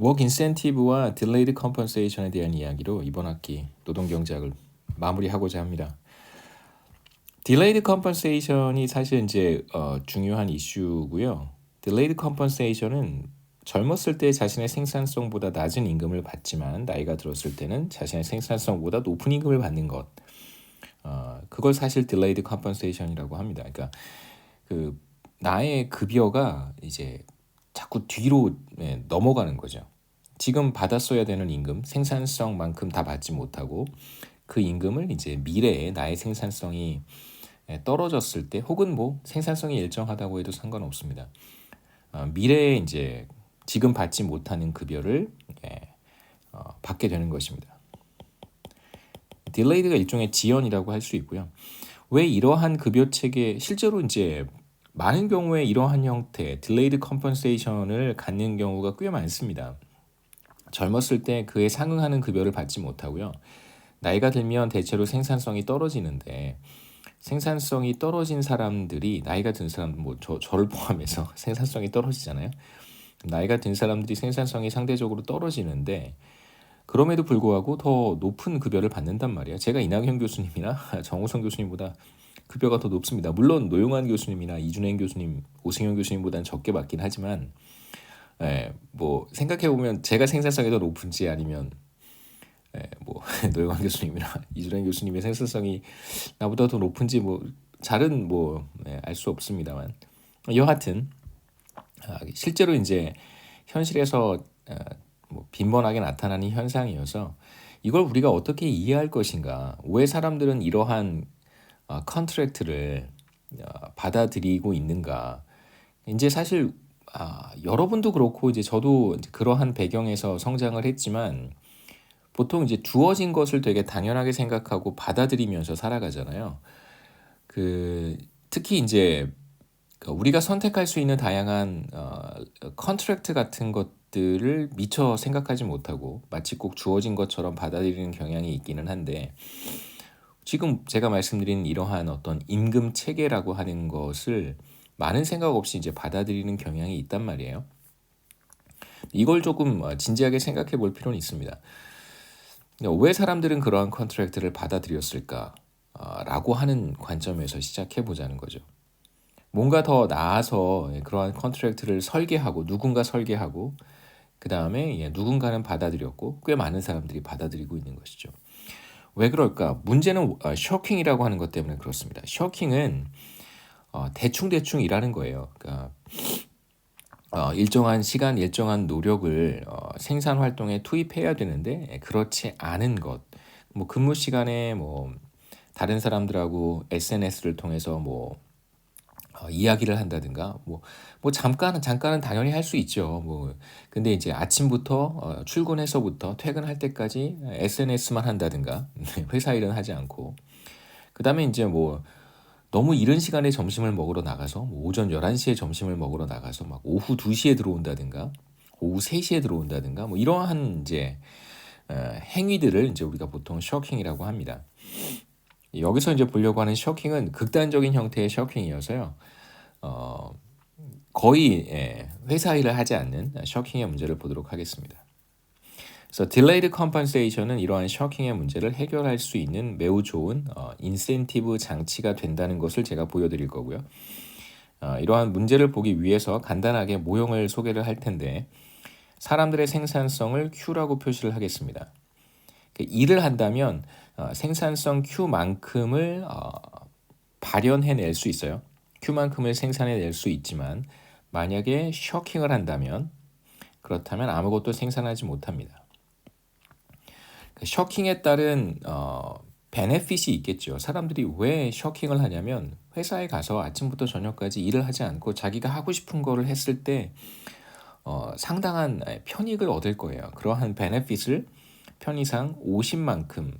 워크 인센티브와 딜레이드 컴pensation에 대한 이야기로 이번 학기 노동경제학을 마무리하고자 합니다. 딜레이드 컴pensation이 사실 이제 중요한 이슈고요. 딜레이드 컴pensation은 젊었을 때 자신의 생산성보다 낮은 임금을 받지만 나이가 들었을 때는 자신의 생산성보다 높은 임금을 받는 것. 그걸 사실 딜레이드 컴pensation이라고 합니다. 그러니까 그 나의 급여가 이제 자꾸 뒤로 넘어가는 거죠. 지금 받았어야 되는 임금, 생산성만큼 다 받지 못하고 그 임금을 이제 미래에 나의 생산성이 떨어졌을 때 혹은 뭐 생산성이 일정하다고 해도 상관없습니다. 미래에 이제 지금 받지 못하는 급여를 받게 되는 것입니다. 딜레이드가 일종의 지연이라고 할 수 있고요. 왜 이러한 급여 체계 실제로 이제 많은 경우에 이러한 형태 딜레이드 컴pensation을 갖는 경우가 꽤 많습니다. 젊었을 때 그에 상응하는 급여를 받지 못하고요. 나이가 들면 대체로 생산성이 떨어지는데 생산성이 떨어진 사람들이 나이가 든 사람 뭐 저를 포함해서 생산성이 떨어지잖아요. 나이가 든 사람들이 생산성이 상대적으로 떨어지는데 그럼에도 불구하고 더 높은 급여를 받는단 말이에요. 제가 이낙연 교수님이나 정우성 교수님보다 급여가 더 높습니다. 물론 노영환 교수님이나 이준행 교수님, 오승현 교수님보다는 적게 받긴 하지만 뭐 생각해 보면 제가 생산성이 더 높은지 아니면 뭐 노영환 교수님이나 이준행 교수님의 생산성이 나보다 더 높은지 뭐 잘은 뭐 알 수 없습니다만 여하튼 실제로 이제 현실에서 뭐 빈번하게 나타나는 현상이어서 이걸 우리가 어떻게 이해할 것인가? 왜 사람들은 이러한 컨트랙트를 받아들이고 있는가? 이제 사실 여러분도 그렇고 이제 저도 이제 그러한 배경에서 성장을 했지만 보통 이제 주어진 것을 되게 당연하게 생각하고 받아들이면서 살아가잖아요. 특히 이제 우리가 선택할 수 있는 다양한 컨트랙트 같은 것들을 미처 생각하지 못하고 마치 꼭 주어진 것처럼 받아들이는 경향이 있기는 한데 지금 제가 말씀드린 이러한 어떤 임금 체계라고 하는 것을 많은 생각 없이 이제 받아들이는 경향이 있단 말이에요. 이걸 조금 진지하게 생각해 볼 필요는 있습니다. 왜 사람들은 그러한 컨트랙트를 받아들였을까? 라고 하는 관점에서 시작해 보자는 거죠. 뭔가 더 나아서 그러한 컨트랙트를 설계하고 누군가 설계하고 그 다음에 누군가는 받아들였고 꽤 많은 사람들이 받아들이고 있는 것이죠. 왜 그럴까? 문제는 쇼킹이라고 하는 것 때문에 그렇습니다. 쇼킹은 대충 일하는 거예요. 그러니까 일정한 시간, 일정한 노력을 생산 활동에 투입해야 되는데 그렇지 않은 것. 뭐 근무 시간에 뭐 다른 사람들하고 SNS를 통해서 뭐 이야기를 한다든가 뭐 잠깐은 당연히 할 수 있죠. 뭐 근데 이제 아침부터 출근해서부터 퇴근할 때까지 SNS만 한다든가 회사 일은 하지 않고 그다음에 이제 뭐 너무 이른 시간에 점심을 먹으러 나가서 뭐 오전 11시에 점심을 먹으러 나가서 막 오후 2시에 들어온다든가 오후 3시에 들어온다든가 뭐 이러한 이제 행위들을 이제 우리가 보통 쇼킹이라고 합니다. 여기서 이제 보려고 하는 쇼킹은 극단적인 형태의 쇼킹이어서요. 거의 회사 일을 하지 않는 쇼킹의 문제를 보도록 하겠습니다. 그래서 delayed compensation은 이러한 쇼킹의 문제를 해결할 수 있는 매우 좋은 인센티브 장치가 된다는 것을 제가 보여드릴 거고요. 이러한 문제를 보기 위해서 간단하게 모형을 소개를 할 텐데 사람들의 생산성을 Q라고 표시를 하겠습니다. 일을 한다면 생산성 Q만큼을 발현해낼 수 있어요. Q만큼을 생산해낼 수 있지만 만약에 쇼킹을 한다면 그렇다면 아무것도 생산하지 못합니다. 쇼킹에 따른 베네핏이 있겠죠. 사람들이 왜 쇼킹을 하냐면 회사에 가서 아침부터 저녁까지 일을 하지 않고 자기가 하고 싶은 거를 했을 때 상당한 편익을 얻을 거예요. 그러한 베네핏을 편의상 50만큼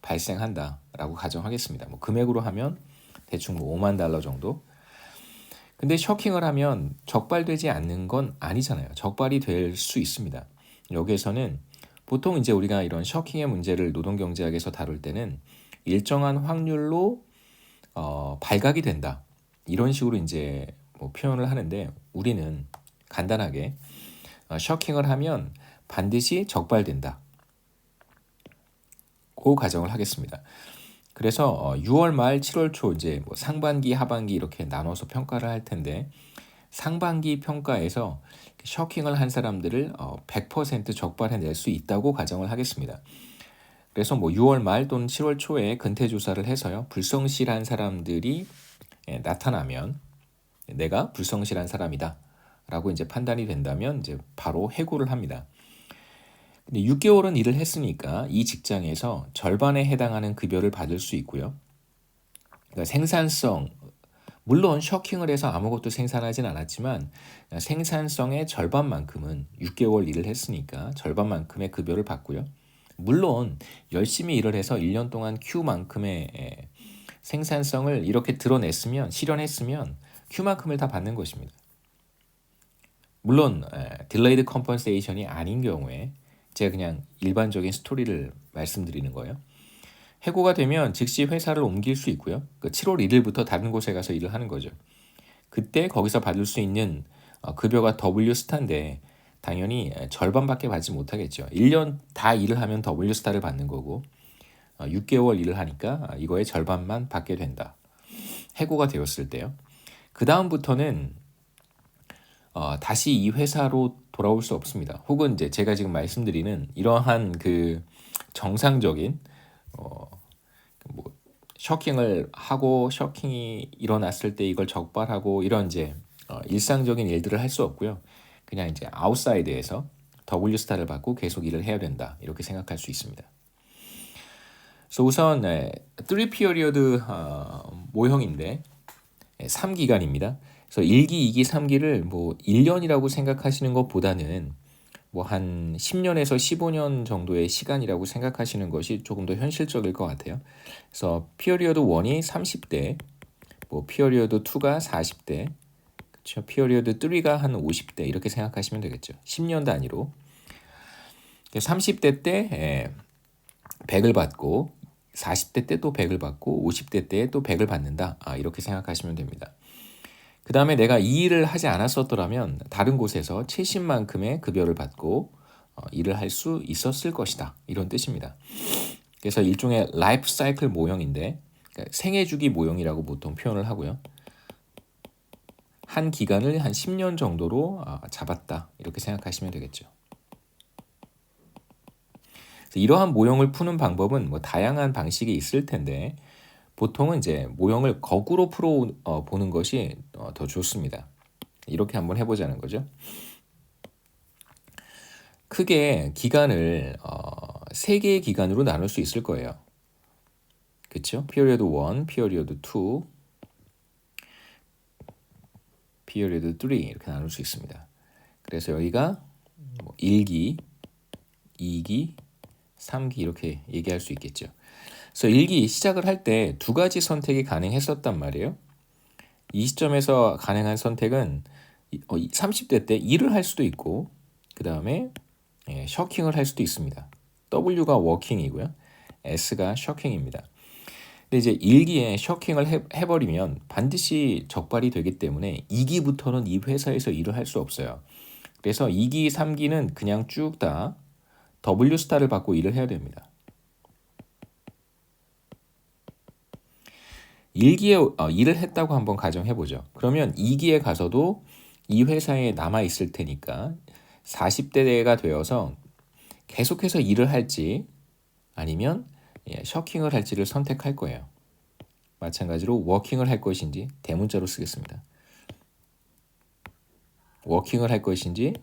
발생한다라고 가정하겠습니다. 뭐 금액으로 하면 대충 뭐 $50,000 정도. 근데 쇼킹을 하면 적발되지 않는 건 아니잖아요. 적발이 될 수 있습니다. 여기에서는 보통 이제 우리가 이런 쇼킹의 문제를 노동경제학에서 다룰 때는 일정한 확률로 발각이 된다. 이런 식으로 이제 뭐 표현을 하는데 우리는 간단하게 셔킹을 하면 반드시 적발된다. 그 가정을 하겠습니다. 그래서 6월 말 7월 초 이제 뭐 상반기 하반기 이렇게 나눠서 평가를 할 텐데 상반기 평가에서 셔킹을 한 사람들을 100% 적발해낼 수 있다고 가정을 하겠습니다. 그래서 뭐 6월 말 또는 7월 초에 근태 조사를 해서요. 불성실한 사람들이 나타나면 내가 불성실한 사람이다 라고 이제 판단이 된다면 이제 바로 해고를 합니다. 근데 6개월은 일을 했으니까 이 직장에서 절반에 해당하는 급여를 받을 수 있고요. 그러니까 생산성, 물론 셔킹을 해서 아무것도 생산하진 않았지만 생산성의 절반만큼은 6개월 일을 했으니까 절반만큼의 급여를 받고요. 물론 열심히 일을 해서 1년 동안 Q만큼의 생산성을 이렇게 드러냈으면 실현했으면 Q만큼을 다 받는 것입니다. 물론 딜레이드 컴pensation이 아닌 경우에 제가 그냥 일반적인 스토리를 말씀드리는 거예요. 해고가 되면 즉시 회사를 옮길 수 있고요. 7월 1일부터 다른 곳에 가서 일을 하는 거죠. 그때 거기서 받을 수 있는 급여가 W 스타인데 당연히 절반밖에 받지 못하겠죠. 1년 다 일을 하면 W 스타를 받는 거고 6개월 일을 하니까 이거의 절반만 받게 된다. 해고가 되었을 때요. 그 다음부터는 다시 이 회사로 돌아올 수 없습니다. 혹은 이제 제가 지금 말씀드리는 이러한 그 정상적인 뭐 셔킹을 하고 셔킹이 일어났을 때 이걸 적발하고 이런 이제 일상적인 일들을 할 수 없고요. 그냥 이제 아웃사이드에서 W 스타를 받고 계속 일을 해야 된다 이렇게 생각할 수 있습니다. 그래서 우선 3 피어리어드 모형인데 3기간입니다. 그래서 1기, 2기, 3기를 뭐 1년이라고 생각하시는 것보다는 뭐 한 10년에서 15년 정도의 시간이라고 생각하시는 것이 조금 더 현실적일 것 같아요. 그래서 피어리어드 1이 30대, 뭐 피어리어드 2가 40대, 그렇죠? 피어리어드 3가 한 50대 이렇게 생각하시면 되겠죠. 10년 단위로. 30대 때 100을 받고 40대 때 또 100을 받고 50대 때 또 100을 받는다. 이렇게 생각하시면 됩니다. 그 다음에 내가 이 일을 하지 않았었더라면 다른 곳에서 70만큼의 급여를 받고 일을 할 수 있었을 것이다. 이런 뜻입니다. 그래서 일종의 라이프 사이클 모형인데 그러니까 생애 주기 모형이라고 보통 표현을 하고요. 한 기간을 한 10년 정도로 잡았다. 이렇게 생각하시면 되겠죠. 그래서 이러한 모형을 푸는 방법은 뭐 다양한 방식이 있을 텐데 보통은 이제 모형을 거꾸로 풀어 보는 것이 더 좋습니다. 이렇게 한번 해보자는 거죠. 크게 기간을 3개의 기간으로 나눌 수 있을 거예요. 그렇죠? 피어리어드 1, 피어리어드 2, 피어리어드 3 이렇게 나눌 수 있습니다. 그래서 여기가 뭐 1기, 2기, 3기 이렇게 얘기할 수 있겠죠. 그래서 1기 시작을 할 때 2가지 선택이 가능했었단 말이에요. 이 시점에서 가능한 선택은 30대 때 일을 할 수도 있고 그 다음에 셔킹을 할 수도 있습니다. W가 워킹이고요. S가 셔킹입니다. 근데 이제 1기에 셔킹을 해버리면 반드시 적발이 되기 때문에 2기부터는 이 회사에서 일을 할 수 없어요. 그래서 2기, 3기는 그냥 쭉 다 W 스타를 받고 일을 해야 됩니다. 1기에 일을 했다고 한번 가정해보죠. 그러면 2기에 가서도 이 회사에 남아있을 테니까 40대가 되어서 계속해서 일을 할지 아니면 셔킹을 할지를 선택할 거예요. 마찬가지로 워킹을 할 것인지 대문자로 쓰겠습니다. 워킹을 할 것인지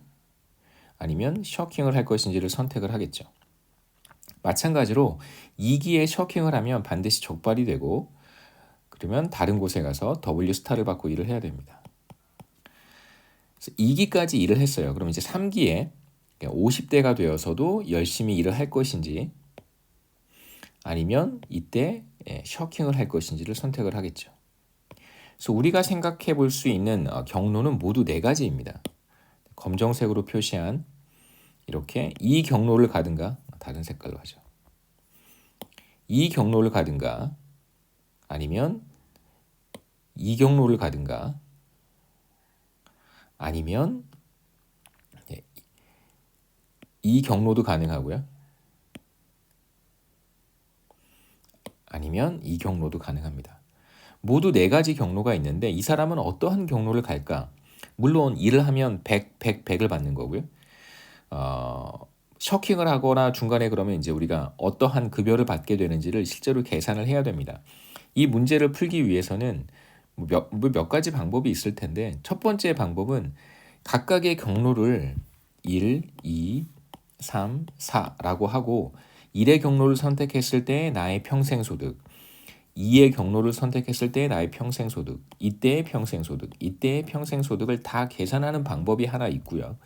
아니면 셔킹을 할 것인지를 선택을 하겠죠. 마찬가지로 2기에 셔킹을 하면 반드시 적발이 되고 그러면 다른 곳에 가서 W 스타를 받고 일을 해야 됩니다. 그래서 2기까지 일을 했어요. 그럼 이제 3기에 50대가 되어서도 열심히 일을 할 것인지 아니면 이때 셔킹을 할 것인지를 선택을 하겠죠. 그래서 우리가 생각해 볼 수 있는 경로는 모두 4가지입니다. 검정색으로 표시한 이렇게 이 경로를 가든가 다른 색깔로 하죠. 이 경로를 가든가 아니면 이 경로를 가든가 아니면 이 경로도 가능하고요. 아니면 이 경로도 가능합니다. 모두 네 가지 경로가 있는데 이 사람은 어떠한 경로를 갈까? 물론 일을 하면 100을 받는 거고요. 셔킹을 하거나 중간에 그러면 이제 우리가 어떠한 급여를 받게 되는지를 실제로 계산을 해야 됩니다. 이 문제를 풀기 위해서는 몇 가지 방법이 있을 텐데 첫 번째 방법은 각각의 경로를 1, 2, 3, 4라고 하고 1의 경로를 선택했을 때 나의 평생소득, 2의 경로를 선택했을 때 나의 평생소득, 이때의 평생소득, 이때의 평생소득을 다 계산하는 방법이 하나 있고요.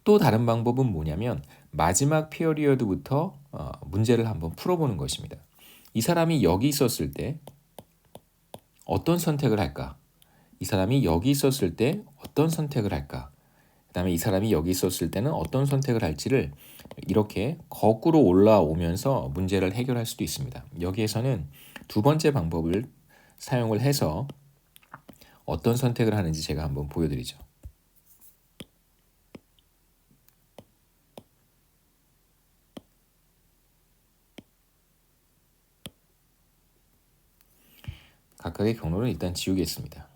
또 다른 방법은 뭐냐면 마지막 피어리어드부터 문제를 한번 풀어보는 것입니다. 이 사람이 여기 있었을 때 어떤 선택을 할까? 이 사람이 여기 있었을 때 어떤 선택을 할까? 그 다음에 이 사람이 여기 있었을 때는 어떤 선택을 할지를 이렇게 거꾸로 올라오면서 문제를 해결할 수도 있습니다. 여기에서는 두 번째 방법을 사용을 해서 어떤 선택을 하는지 제가 한번 보여드리죠. 각각의 경로를 일단 지우겠습니다.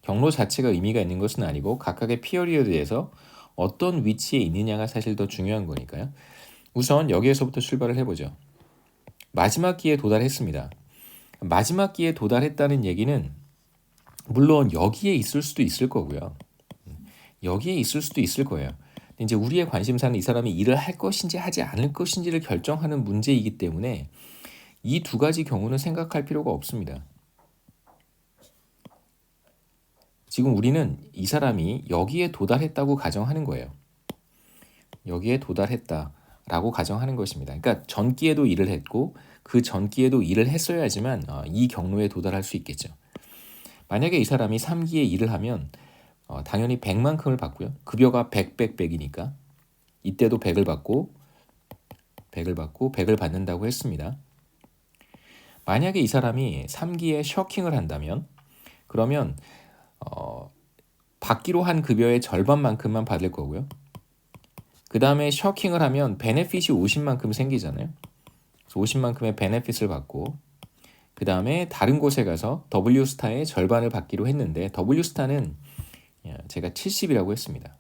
경로 자체가 의미가 있는 것은 아니고 각각의 피어리어드에서 어떤 위치에 있느냐가 사실 더 중요한 거니까요. 우선 여기에서부터 출발을 해보죠. 마지막 기에 도달했습니다. 마지막 기에 도달했다는 얘기는 물론 여기에 있을 수도 있을 거고요. 여기에 있을 수도 있을 거예요. 이제 우리의 관심사는 이 사람이 일을 할 것인지 하지 않을 것인지를 결정하는 문제이기 때문에 이 두 가지 경우는 생각할 필요가 없습니다. 지금 우리는 이 사람이 여기에 도달했다고 가정하는 거예요. 여기에 도달했다라고 가정하는 것입니다. 그러니까 전기에도 일을 했고 그 전기에도 일을 했어야지만 이 경로에 도달할 수 있겠죠. 만약에 이 사람이 3기에 일을 하면 당연히 100만큼을 받고요. 급여가 100이니까 이때도 100을 받고 100을 받는다고 했습니다. 만약에 이 사람이 3기에 셔킹을 한다면 그러면 받기로 한 급여의 절반만큼만 받을 거고요. 그 다음에 셔킹을 하면 베네핏이 50만큼 생기잖아요. 그래서 50만큼의 베네핏을 받고 그 다음에 다른 곳에 가서 W스타의 절반을 받기로 했는데 W스타는 제가 70이라고 했습니다.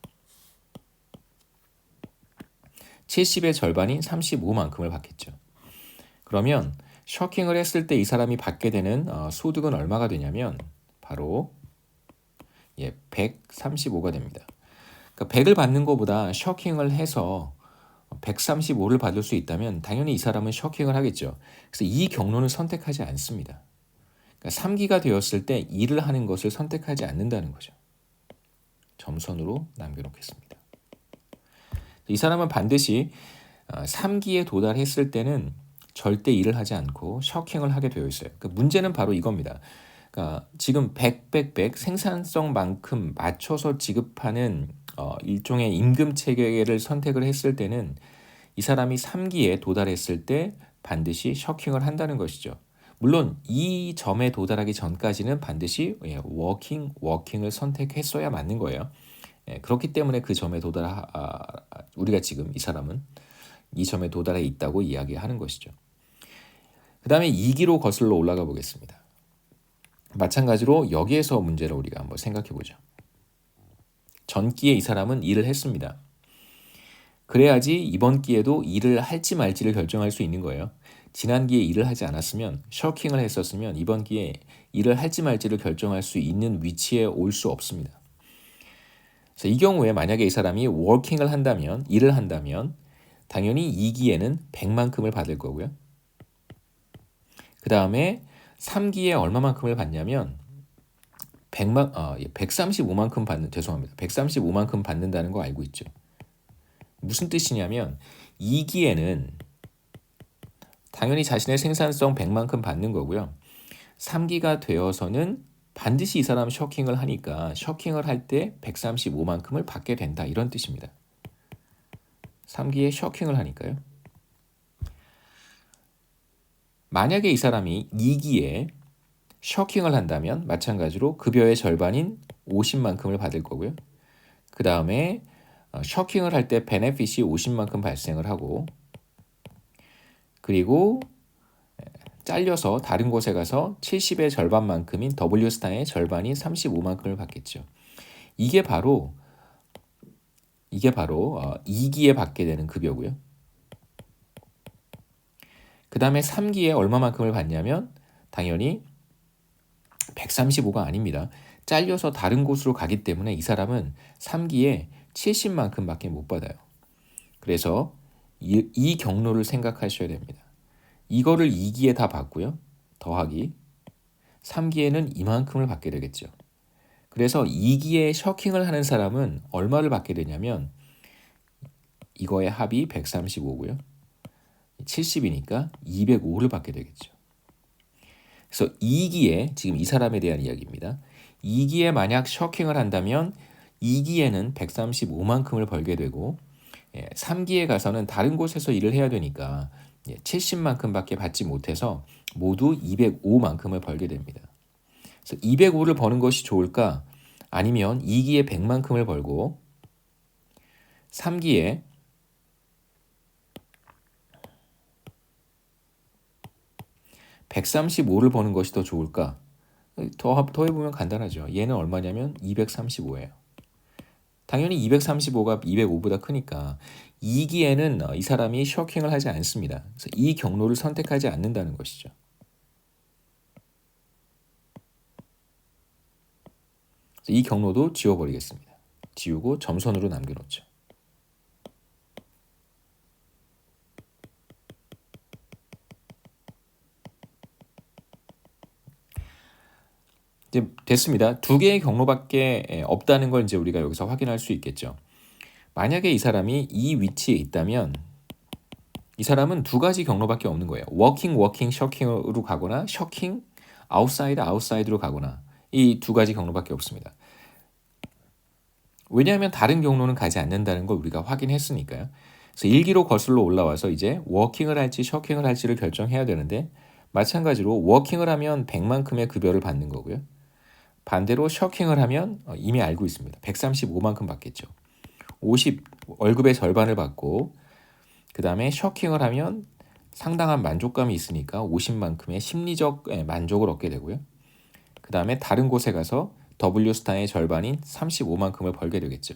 70의 절반인 35만큼을 받겠죠. 그러면 셔킹을 했을 때 이 사람이 받게 되는 소득은 얼마가 되냐면 바로 135가 됩니다. 그러니까 100을 받는 것보다 셔킹을 해서 135를 받을 수 있다면 당연히 이 사람은 셔킹을 하겠죠. 그래서 이 경로는 선택하지 않습니다. 그러니까 3기가 되었을 때 일을 하는 것을 선택하지 않는다는 거죠. 점선으로 남겨놓겠습니다. 이 사람은 반드시 3기에 도달했을 때는 절대 일을 하지 않고 셔킹을 하게 되어 있어요. 그 문제는 바로 이겁니다. 그러니까 지금 100 생산성만큼 맞춰서 지급하는 일종의 임금 체계를 선택을 했을 때는 이 사람이 3기에 도달했을 때 반드시 셔킹을 한다는 것이죠. 물론 이 점에 도달하기 전까지는 반드시 워킹을 선택했어야 맞는 거예요. 그렇기 때문에 그 점에 우리가 지금 이 사람은 이 점에 도달해 있다고 이야기하는 것이죠. 그 다음에 2기로 거슬러 올라가 보겠습니다. 마찬가지로 여기에서 문제를 우리가 한번 생각해 보죠. 전기에 이 사람은 일을 했습니다. 그래야지 이번 기에도 일을 할지 말지를 결정할 수 있는 거예요. 지난 기에 일을 하지 않았으면 셔킹을 했었으면 이번 기에 일을 할지 말지를 결정할 수 있는 위치에 올 수 없습니다. 그래서 이 경우에 만약에 이 사람이 워킹을 한다면 일을 한다면 당연히 2기에는 100만큼을 받을 거고요. 그 다음에 3기에 얼마만큼을 받냐면 135만큼 죄송합니다. 135만큼 받는다는 거 알고 있죠. 무슨 뜻이냐면 2기에는 당연히 자신의 생산성 100만큼 받는 거고요. 3기가 되어서는 반드시 이 사람 셔킹을 하니까 셔킹을 할 때 135만큼을 받게 된다 이런 뜻입니다. 3기에 셔킹을 하니까요. 만약에 이 사람이 2기에 셔킹을 한다면 마찬가지로 급여의 절반인 50만큼을 받을 거고요. 그 다음에 셔킹을 할 때 베네핏이 50만큼 발생을 하고 그리고 잘려서 다른 곳에 가서 70의 절반만큼인 W 스타의 절반인 35만큼을 받겠죠. 이게 바로 2기에 받게 되는 급여고요. 그 다음에 3기에 얼마만큼을 받냐면 당연히 135가 아닙니다. 잘려서 다른 곳으로 가기 때문에 이 사람은 3기에 70만큼밖에 못 받아요. 그래서 이 경로를 생각하셔야 됩니다. 이거를 2기에 다 받고요. 더하기 3기에는 이만큼을 받게 되겠죠. 그래서 2기에 셔킹을 하는 사람은 얼마를 받게 되냐면 이거의 합이 135고요. 70이니까 205를 받게 되겠죠. 그래서 2기에 지금 이 사람에 대한 이야기입니다. 2기에 만약 셔킹을 한다면 2기에는 135만큼을 벌게 되고 3기에 가서는 다른 곳에서 일을 해야 되니까 70만큼밖에 받지 못해서 모두 205만큼을 벌게 됩니다. 그래서 205를 버는 것이 좋을까? 아니면 2기에 100만큼을 벌고 3기에 135를 버는 것이 더 좋을까? 더해보면 간단하죠. 얘는 얼마냐면 235예요. 당연히 235가 205보다 크니까 2기에는 이 사람이 셔킹을 하지 않습니다. 그래서 이 경로를 선택하지 않는다는 것이죠. 이 경로도 지워버리겠습니다. 지우고 점선으로 남겨놓죠. 이제 됐습니다. 두 개의 경로밖에 없다는 걸 이제 우리가 여기서 확인할 수 있겠죠. 만약에 이 사람이 이 위치에 있다면 이 사람은 두 가지 경로밖에 없는 거예요. 워킹, 셔킹으로 가거나 셔킹, 아웃사이드로 가거나 이 두 가지 경로밖에 없습니다. 왜냐하면 다른 경로는 가지 않는다는 걸 우리가 확인했으니까요. 그래서 1기로 거슬러 올라와서 이제 워킹을 할지 셔킹을 할지를 결정해야 되는데 마찬가지로 워킹을 하면 100만큼의 급여를 받는 거고요. 반대로 셔킹을 하면 이미 알고 있습니다. 135만큼 받겠죠. 50 월급의 절반을 받고 그 다음에 셔킹을 하면 상당한 만족감이 있으니까 50만큼의 심리적 만족을 얻게 되고요. 그 다음에 다른 곳에 가서 W스타의 절반인 35만큼을 벌게 되겠죠.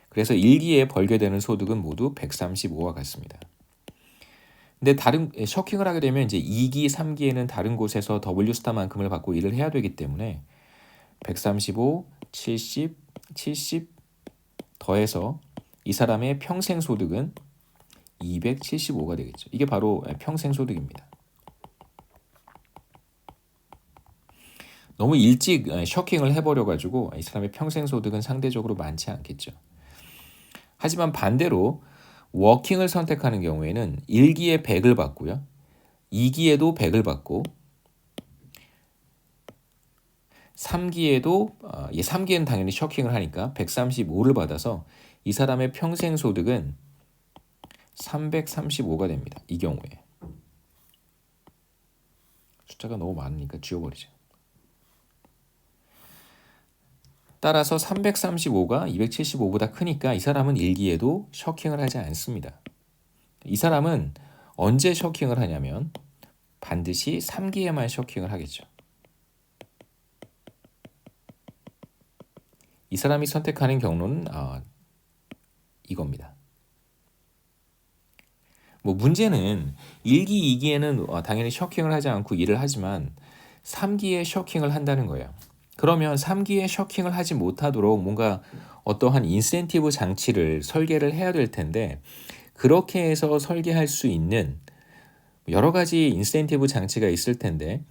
그래서 1기에 벌게 되는 소득은 모두 135와 같습니다. 근데 다른 셔킹을 하게 되면 이제 2기, 3기에는 다른 곳에서 W스타만큼을 받고 일을 해야 되기 때문에 135, 70, 70 더해서 이 사람의 평생 소득은 275가 되겠죠. 이게 바로 평생 소득입니다. 너무 일찍 셔킹을 해버려가지고 이 사람의 평생 소득은 상대적으로 많지 않겠죠. 하지만 반대로 워킹을 선택하는 경우에는 1기에 100을 받고요. 2기에도 100을 받고 3기에도 3기에는 당연히 셔킹을 하니까 135를 받아서 이 사람의 평생 소득은 335가 됩니다. 이 경우에. 숫자가 너무 많으니까 지워버리죠. 따라서 335가 275보다 크니까 이 사람은 1기에도 셔킹을 하지 않습니다. 이 사람은 언제 셔킹을 하냐면 반드시 3기에만 셔킹을 하겠죠. 이 사람이 선택하는 경로는 이겁니다. 뭐 문제는 1기, 2기에는 당연히 셔킹을 하지 않고 일을 하지만 3기에 셔킹을 한다는 거예요. 그러면 3기에 셔킹을 하지 못하도록 뭔가 어떠한 인센티브 장치를 설계를 해야 될 텐데 그렇게 해서 설계할 수 있는 여러 가지 인센티브 장치가 있을 텐데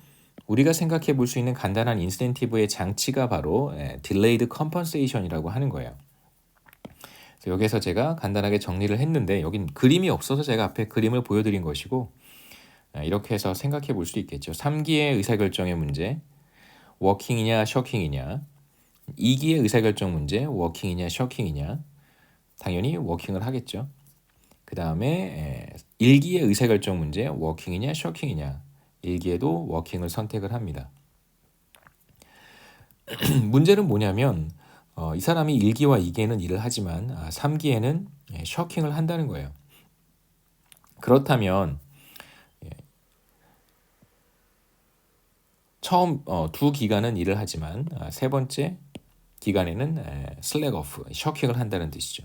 우리가 생각해 볼 수 있는 간단한 인센티브의 장치가 바로 Delayed Compensation이라고 하는 거예요. 그래서 여기서 제가 간단하게 정리를 했는데 여긴 그림이 없어서 제가 앞에 그림을 보여드린 것이고 이렇게 해서 생각해 볼 수 있겠죠. 3기의 의사결정의 문제, 워킹이냐 셔킹이냐, 2기의 의사결정 문제, 워킹이냐 셔킹이냐, 당연히 워킹을 하겠죠. 그 다음에 1기의 의사결정 문제, 워킹이냐 셔킹이냐, 1기에도 워킹을 선택을 합니다. 문제는 뭐냐면 이 사람이 1기와 2기에는 일을 하지만 3기에는 셔킹을 한다는 거예요. 그렇다면 처음 두 기간은 일을 하지만 세 번째 기간에는 슬랙 오프, 셔킹을 한다는 뜻이죠.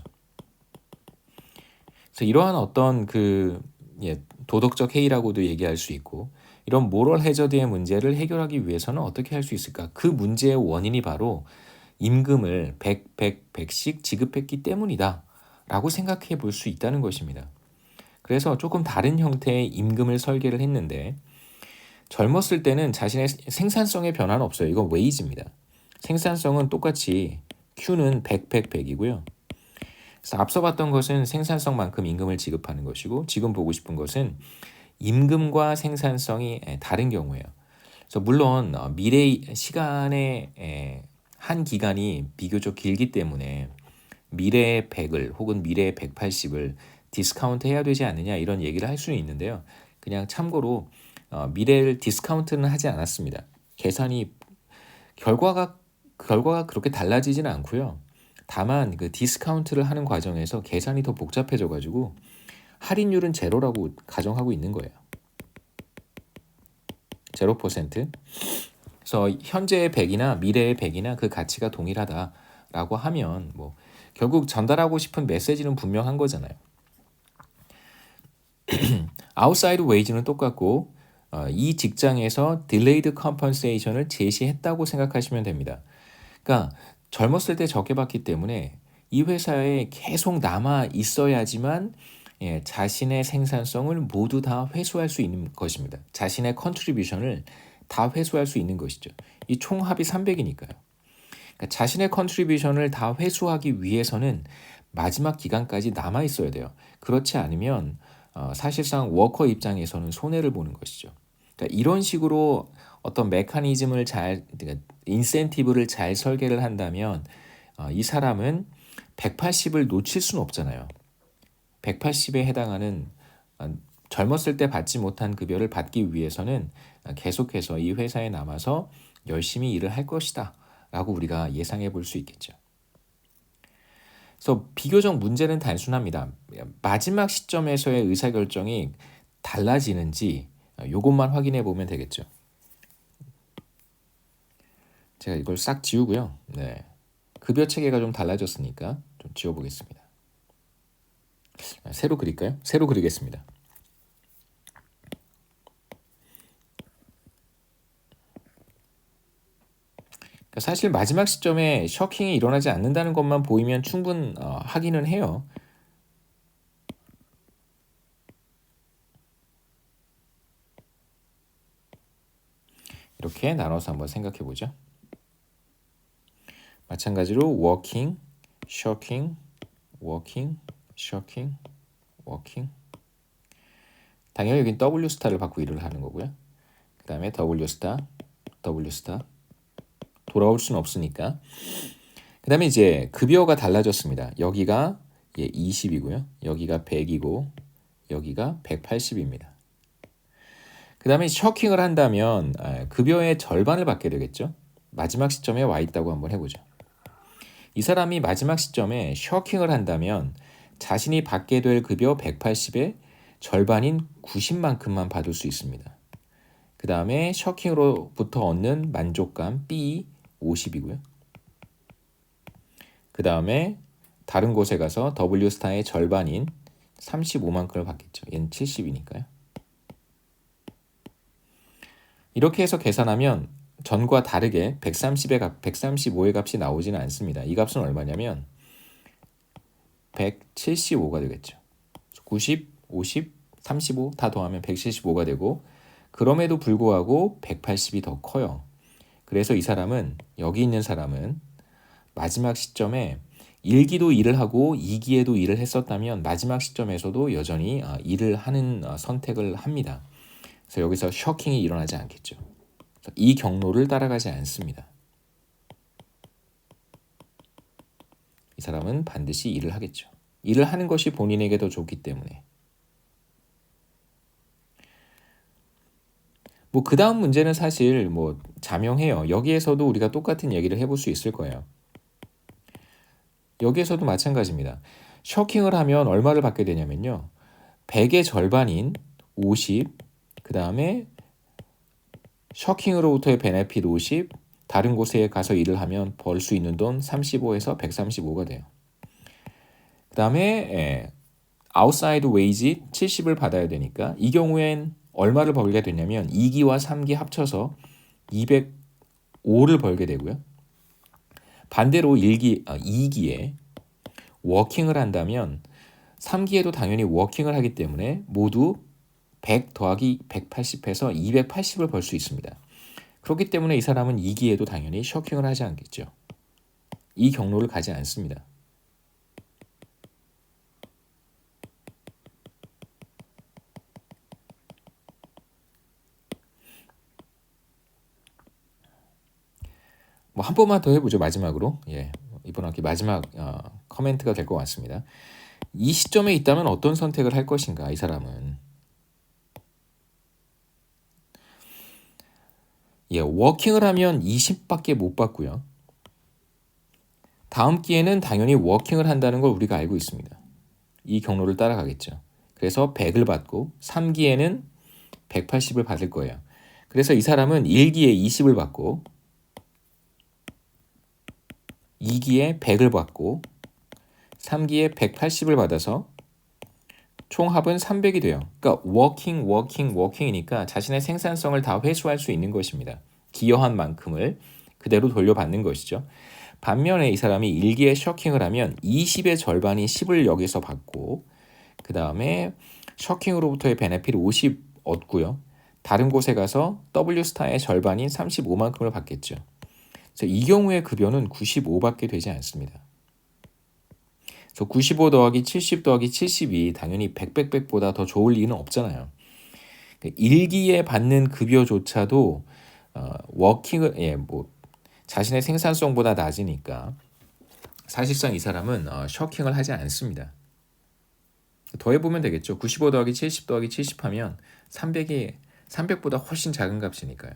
그래서 이러한 어떤 도덕적 해이라고도 얘기할 수 있고, 이런 모럴 해저드의 문제를 해결하기 위해서는 어떻게 할 수 있을까? 그 문제의 원인이 바로 임금을 100씩 지급했기 때문이다 라고 생각해 볼 수 있다는 것입니다. 그래서 조금 다른 형태의 임금을 설계를 했는데, 젊었을 때는 자신의 생산성의 변화는 없어요. 이건 웨이지입니다. 생산성은 똑같이 Q는 100이고요. 그래서 앞서 봤던 것은 생산성만큼 임금을 지급하는 것이고, 지금 보고 싶은 것은 임금과 생산성이 다른 경우예요. 그래서 물론 미래 시간의 한 기간이 비교적 길기 때문에 미래의 100을 혹은 미래의 180을 디스카운트 해야 되지 않느냐 이런 얘기를 할 수는 있는데요. 그냥 참고로 미래를 디스카운트는 하지 않았습니다. 계산이 결과가 그렇게 달라지지는 않고요. 다만 그 디스카운트를 하는 과정에서 계산이 더 복잡해져 가지고 할인율은 제로라고 가정하고 있는 거예요. 0%. 그래서 현재의 100이나 미래의 100이나 그 가치가 동일하다라고 하면 뭐 결국 전달하고 싶은 메시지는 분명한 거잖아요. 아웃사이드 웨이지는 똑같고 이 직장에서 딜레이드 컴pensation을 제시했다고 생각하시면 됩니다. 그러니까 젊었을 때 적게 받기 때문에 이 회사에 계속 남아 있어야지만 자신의 생산성을 모두 다 회수할 수 있는 것입니다. 자신의 컨트리뷰션을 다 회수할 수 있는 것이죠. 이 총합이 300이니까요. 그러니까 자신의 컨트리뷰션을 다 회수하기 위해서는 마지막 기간까지 남아 있어야 돼요. 그렇지 않으면 사실상 워커 입장에서는 손해를 보는 것이죠. 그러니까 이런 식으로 어떤 메커니즘을 그러니까 인센티브를 잘 설계를 한다면 이 사람은 180을 놓칠 수는 없잖아요. 180에 해당하는 젊었을 때 받지 못한 급여를 받기 위해서는 계속해서 이 회사에 남아서 열심히 일을 할 것이다 라고 우리가 예상해 볼 수 있겠죠. 그래서 비교적 문제는 단순합니다. 마지막 시점에서의 의사결정이 달라지는지 이것만 확인해 보면 되겠죠. 제가 이걸 싹 지우고요. 네. 급여 체계가 좀 달라졌으니까 좀 지워보겠습니다. 새로 그릴까요? 새로 그리겠습니다. 사실 마지막 시점에 셔킹이 일어나지 않는다는 것만 보이면 충분하기는 해요. 이렇게 나눠서 한번 생각해 보죠. 마찬가지로 working, shocking, working, shocking, working. 당연히 여긴 W 스타를 받고 일을 하는 거고요. 그 다음에 W 스타, W 스타. 돌아올 수는 없으니까. 그 다음에 이제 급여가 달라졌습니다. 여기가 20이고요. 여기가 100이고 여기가 180입니다. 그 다음에 셔킹을 한다면 급여의 절반을 받게 되겠죠. 마지막 시점에 와 있다고 한번 해보죠. 이 사람이 마지막 시점에 셔킹을 한다면 자신이 받게 될 급여 180의 절반인 90만큼만 받을 수 있습니다. 그 다음에 셔킹으로부터 얻는 만족감 B 50이고요. 그 다음에 다른 곳에 가서 W 스타의 절반인 35만큼을 받겠죠. 얘는 70이니까요. 이렇게 해서 계산하면 전과 다르게 135의 값이 나오지는 않습니다. 이 값은 얼마냐면 175가 되겠죠. 90, 50, 35 다 더하면 175가 되고 그럼에도 불구하고 180이 더 커요. 그래서 이 사람은 여기 있는 사람은 마지막 시점에 1기도 일을 하고 2기에도 일을 했었다면 마지막 시점에서도 여전히 일을 하는 선택을 합니다. 그래서 여기서 셔킹이 일어나지 않겠죠. 이 경로를 따라가지 않습니다. 이 사람은 반드시 일을 하겠죠. 일을 하는 것이 본인에게 더 좋기 때문에. 그 다음 문제는 사실 자명해요. 여기에서도 우리가 똑같은 얘기를 해볼 수 있을 거예요. 여기에서도 마찬가지입니다. 셔킹을 하면 얼마를 받게 되냐면요. 100의 절반인 50, 그 다음에 셔킹으로부터의 베네핏 50, 다른 곳에 가서 일을 하면 벌 수 있는 돈 35에서 135가 돼요. 그 다음에 아웃사이드 웨이지 70을 받아야 되니까 이 경우엔 얼마를 벌게 되냐면 2기와 3기 합쳐서 205를 벌게 되고요. 반대로 2기에 워킹을 한다면 3기에도 당연히 워킹을 하기 때문에 모두 100 더하기 180해서 280을 벌 수 있습니다. 그렇기 때문에 이 사람은 2기에도 당연히 셔킹을 하지 않겠죠. 이 경로를 가지 않습니다. 뭐 한 번만 더 해보죠. 마지막으로. 이번 학기 마지막 커멘트가 될 것 같습니다. 이 시점에 있다면 어떤 선택을 할 것인가, 이 사람은. 워킹을 하면 20밖에 못 받고요. 다음 기회는 당연히 워킹을 한다는 걸 우리가 알고 있습니다. 이 경로를 따라가겠죠. 그래서 100을 받고 3기에는 180을 받을 거예요. 그래서 이 사람은 1기에 20을 받고 2기에 100을 받고 3기에 180을 받아서 총합은 300이 돼요. 그러니까 워킹이니까 자신의 생산성을 다 회수할 수 있는 것입니다. 기여한 만큼을 그대로 돌려받는 것이죠. 반면에 이 사람이 1기에 셔킹을 하면 20의 절반인 10을 여기서 받고 그 다음에 셔킹으로부터의 베네핏 50 얻고요. 다른 곳에 가서 W스타의 절반인 35만큼을 받겠죠. 그래서 이 경우의 급여는 95밖에 되지 않습니다. 그래서 95 더하기 70 더하기 70이 당연히 100보다 더 좋을 리는 없잖아요. 1기에 받는 급여조차도 워킹을 자신의 생산성보다 낮으니까 사실상 이 사람은 셔킹을 하지 않습니다. 더해보면 되겠죠. 95 더하기 70 더하기 70 하면 300보다 훨씬 작은 값이니까요.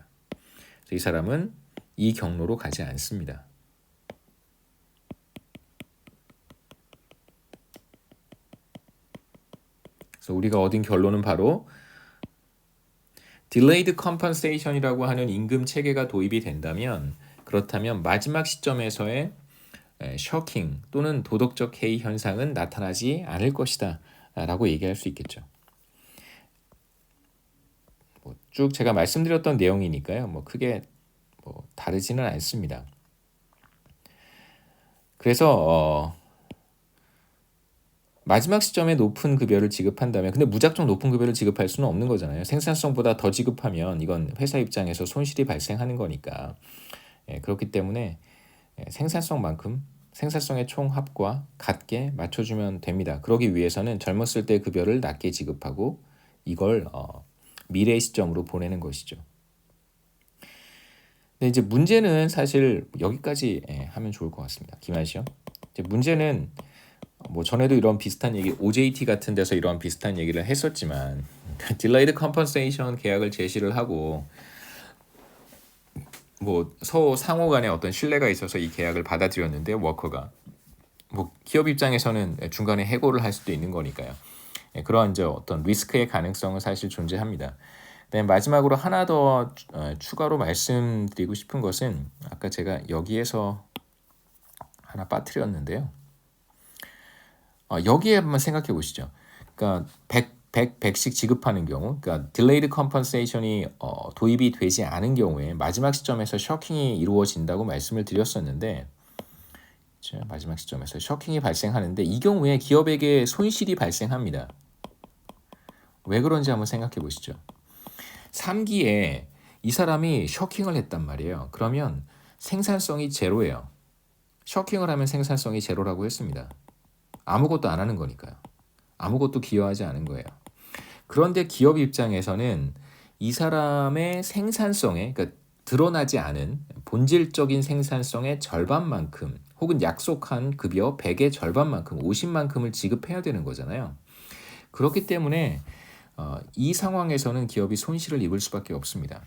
그래서 이 사람은 이 경로로 가지 않습니다. 그래서 우리가 얻은 결론은 바로 Delayed Compensation이라고 하는 임금 체계가 도입이 된다면 그렇다면 마지막 시점에서의 셔킹 또는 도덕적 해이 현상은 나타나지 않을 것이다 라고 얘기할 수 있겠죠. 쭉 제가 말씀드렸던 내용이니까요. 크게 다르지는 않습니다. 그래서 마지막 시점에 높은 급여를 지급한다면 근데 무작정 높은 급여를 지급할 수는 없는 거잖아요. 생산성보다 더 지급하면 이건 회사 입장에서 손실이 발생하는 거니까. 그렇기 때문에 생산성의 총합과 같게 맞춰주면 됩니다. 그러기 위해서는 젊었을 때 급여를 낮게 지급하고 이걸 미래의 시점으로 보내는 것이죠. 근데 이제 문제는 사실 여기까지 하면 좋을 것 같습니다. 김하시요. 이제 문제는 전에도 이런 비슷한 얘기, OJT 같은 데서 이런 비슷한 얘기를 했었지만 Delayed Compensation 계약을 제시를 하고 상호 간에 어떤 신뢰가 있어서 이 계약을 받아들였는데 워커가 기업 입장에서는 중간에 해고를 할 수도 있는 거니까요. 그런 이제 어떤 리스크의 가능성은 사실 존재합니다. 마지막으로 하나 더 추가로 말씀드리고 싶은 것은 아까 제가 여기에서 하나 빠뜨렸는데요. 여기에 한번 생각해 보시죠. 그러니까 100씩 지급하는 경우, 그러니까 Delayed Compensation이 도입이 되지 않은 경우에 마지막 시점에서 셔킹이 이루어진다고 말씀을 드렸었는데 마지막 시점에서 셔킹이 발생하는데 이 경우에 기업에게 손실이 발생합니다. 왜 그런지 한번 생각해 보시죠. 3기에 이 사람이 셔킹을 했단 말이에요. 그러면 생산성이 제로예요. 셔킹을 하면 생산성이 제로라고 했습니다. 아무것도 안 하는 거니까요. 아무것도 기여하지 않은 거예요. 그런데 기업 입장에서는 이 사람의 생산성에, 그러니까 드러나지 않은 본질적인 생산성의 절반만큼 혹은 약속한 급여 100의 절반만큼 50만큼을 지급해야 되는 거잖아요. 그렇기 때문에 이 상황에서는 기업이 손실을 입을 수밖에 없습니다.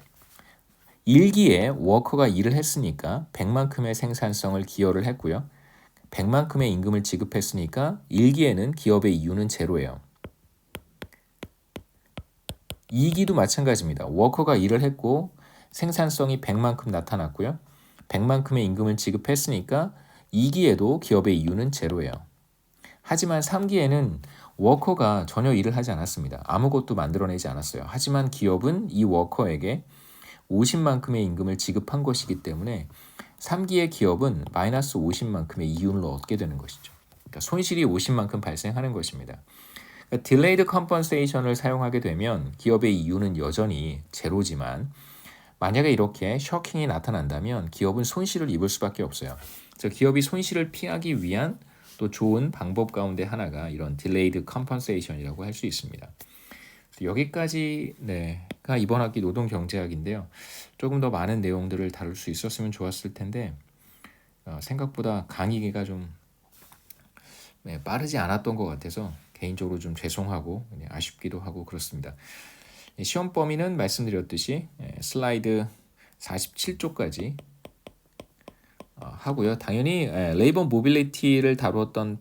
1기에 워커가 일을 했으니까 100만큼의 생산성을 기여를 했고요. 100만큼의 임금을 지급했으니까 1기에는 기업의 이윤은 제로예요. 2기도 마찬가지입니다. 워커가 일을 했고 생산성이 100만큼 나타났고요. 100만큼의 임금을 지급했으니까 2기에도 기업의 이윤은 제로예요. 하지만 3기에는 워커가 전혀 일을 하지 않았습니다. 아무것도 만들어내지 않았어요. 하지만 기업은 이 워커에게 50만큼의 임금을 지급한 것이기 때문에 3기의 기업은 마이너스 50만큼의 이윤을 얻게 되는 것이죠. 그러니까 손실이 50만큼 발생하는 것입니다. 그러니까 딜레이드 컴펀세이션을 사용하게 되면 기업의 이윤은 여전히 제로지만 만약에 이렇게 쇼킹이 나타난다면 기업은 손실을 입을 수밖에 없어요. 그래서 기업이 손실을 피하기 위한 또 좋은 방법 가운데 하나가 이런 딜레이드 컴펀세이션이라고 할 수 있습니다. 여기까지가 이번 학기 노동경제학인데요. 조금 더 많은 내용들을 다룰 수 있었으면 좋았을 텐데 생각보다 강의가 좀 빠르지 않았던 것 같아서 개인적으로 좀 죄송하고 아쉽기도 하고 그렇습니다. 시험 범위는 말씀드렸듯이 슬라이드 47쪽까지 하고요. 당연히 레이버 모빌리티를 다루었던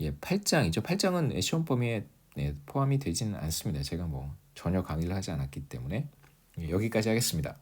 8장이죠. 8장은 시험 범위에 포함이 되지는 않습니다. 제가 전혀 강의를 하지 않았기 때문에 여기까지 하겠습니다.